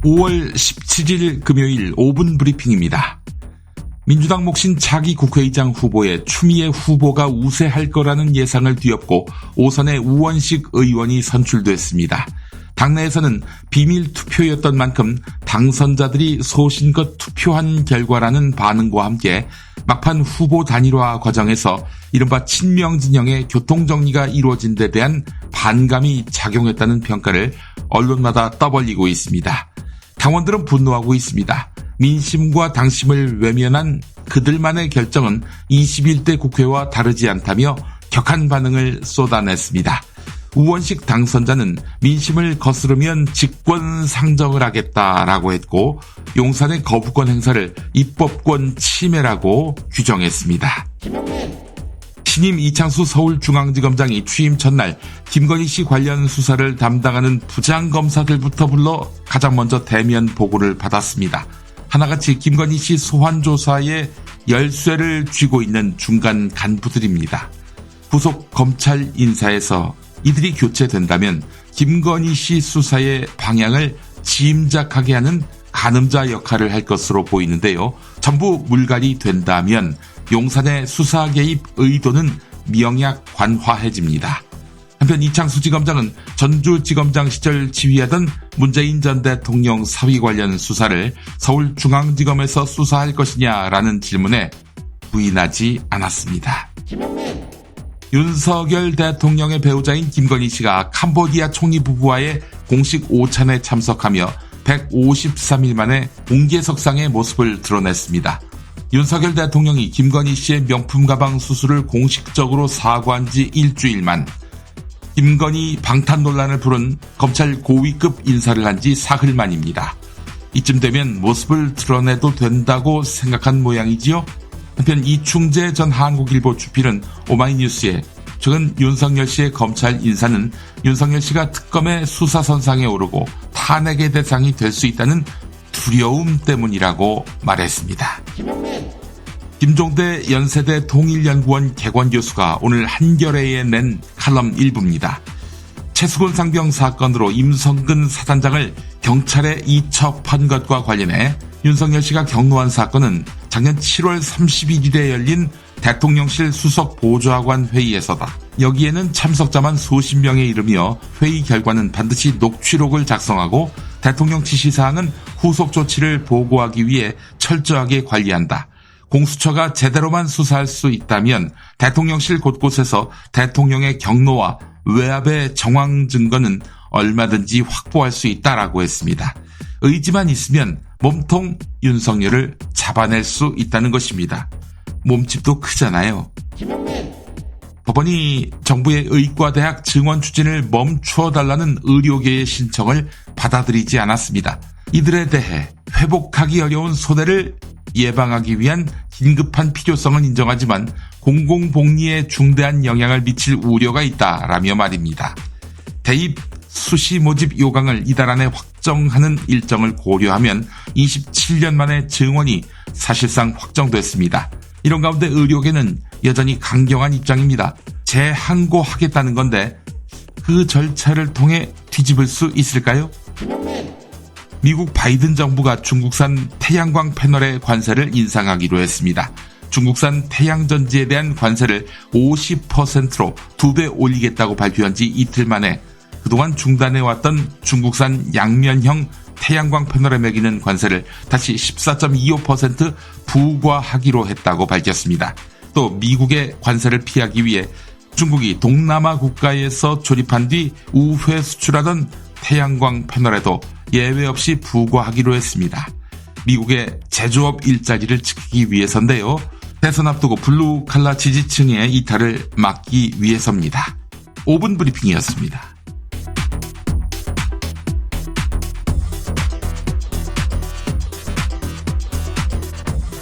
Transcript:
5월 17일 금요일 5분 브리핑입니다. 민주당 몫인 차기 국회의장 후보에 추미애 후보가 우세할 거라는 예상을 뒤엎고 5선의 우원식 의원이 선출됐습니다. 당내에서는 비밀 투표였던 만큼 당선자들이 소신껏 투표한 결과라는 반응과 함께 막판 후보 단일화 과정에서 이른바 친명 진영의 교통정리가 이루어진 데 대한 반감이 작용했다는 평가를 언론마다 떠벌리고 있습니다. 당원들은 분노하고 있습니다. 민심과 당심을 외면한 그들만의 결정은 21대 국회와 다르지 않다며 격한 반응을 쏟아냈습니다. 우원식 당선자는 민심을 거스르면 직권 상정을 하겠다라고 했고 용산의 거부권 행사를 입법권 침해라고 규정했습니다. 신임 이창수 서울중앙지검장이 취임 첫날 김건희 씨 관련 수사를 담당하는 부장검사들부터 불러 가장 먼저 대면 보고를 받았습니다. 하나같이 김건희 씨 소환 조사에 열쇠를 쥐고 있는 중간 간부들입니다. 부속 검찰 인사에서 이들이 교체된다면 김건희 씨 수사의 방향을 짐작하게 하는 가늠자 역할을 할 것으로 보이는데요. 전부 물갈이 된다면 용산의 수사 개입 의도는 명약관화해집니다. 한편 이창수 지검장은 전주지검장 시절 지휘하던 문재인 전 대통령 사위 관련 수사를 서울중앙지검에서 수사할 것이냐라는 질문에 부인하지 않았습니다. 윤석열 대통령의 배우자인 김건희 씨가 캄보디아 총리 부부와의 공식 오찬에 참석하며 153일 만에 공개석상의 모습을 드러냈습니다. 윤석열 대통령이 김건희 씨의 명품 가방 수수를 공식적으로 사과한 지 일주일만, 김건희 방탄 논란을 부른 검찰 고위급 인사를 한 지 사흘 만입니다. 이쯤 되면 모습을 드러내도 된다고 생각한 모양이지요. 한편 이충재 전 한국일보 주필은 오마이뉴스에 최근 윤석열 씨의 검찰 인사는 윤석열 씨가 특검의 수사선상에 오르고 탄핵의 대상이 될 수 있다는 두려움 때문이라고 말했습니다. 김종대 연세대 통일연구원 개관교수가 오늘 한겨레에 낸 칼럼 일부입니다. 최수근 상병 사건으로 임성근 사단장을 경찰에 이첩한 것과 관련해 윤석열 씨가 경로한 사건은 작년 7월 31일에 열린 대통령실 수석 보좌관 회의에서다. 여기에는 참석자만 수십 명에 이르며 회의 결과는 반드시 녹취록을 작성하고 대통령 지시사항은 후속 조치를 보고하기 위해 철저하게 관리한다. 공수처가 제대로만 수사할 수 있다면 대통령실 곳곳에서 대통령의 경로와 외압의 정황 증거는 얼마든지 확보할 수 있다라고 했습니다. 의지만 있으면 몸통 윤석열을 잡아낼 수 있다는 것입니다. 몸집도 크잖아요. 법원이 정부의 의과대학 증원 추진을 멈추어달라는 의료계의 신청을 받아들이지 않았습니다. 이들에 대해 회복하기 어려운 손해를 예방하기 위한 긴급한 필요성은 인정하지만 공공복리에 중대한 영향을 미칠 우려가 있다라며 말입니다. 대입 수시 모집 요강을 이달 안에 확정하는 일정을 고려하면 27년 만에 증원이 사실상 확정됐습니다. 이런 가운데 의료계는 여전히 강경한 입장입니다. 재항고하겠다는 건데 그 절차를 통해 뒤집을 수 있을까요? 미국 바이든 정부가 중국산 태양광 패널의 관세를 인상하기로 했습니다. 중국산 태양전지에 대한 관세를 50%로 2배 올리겠다고 발표한 지 이틀 만에 그동안 중단해왔던 중국산 양면형 태양광 패널에 매기는 관세를 다시 14.25% 부과하기로 했다고 밝혔습니다. 또 미국의 관세를 피하기 위해 중국이 동남아 국가에서 조립한 뒤 우회 수출하던 태양광 패널에도 예외 없이 부과하기로 했습니다. 미국의 제조업 일자리를 지키기 위해서인데요. 대선 앞두고 블루칼라 지지층의 이탈을 막기 위해서입니다. 5분 브리핑이었습니다.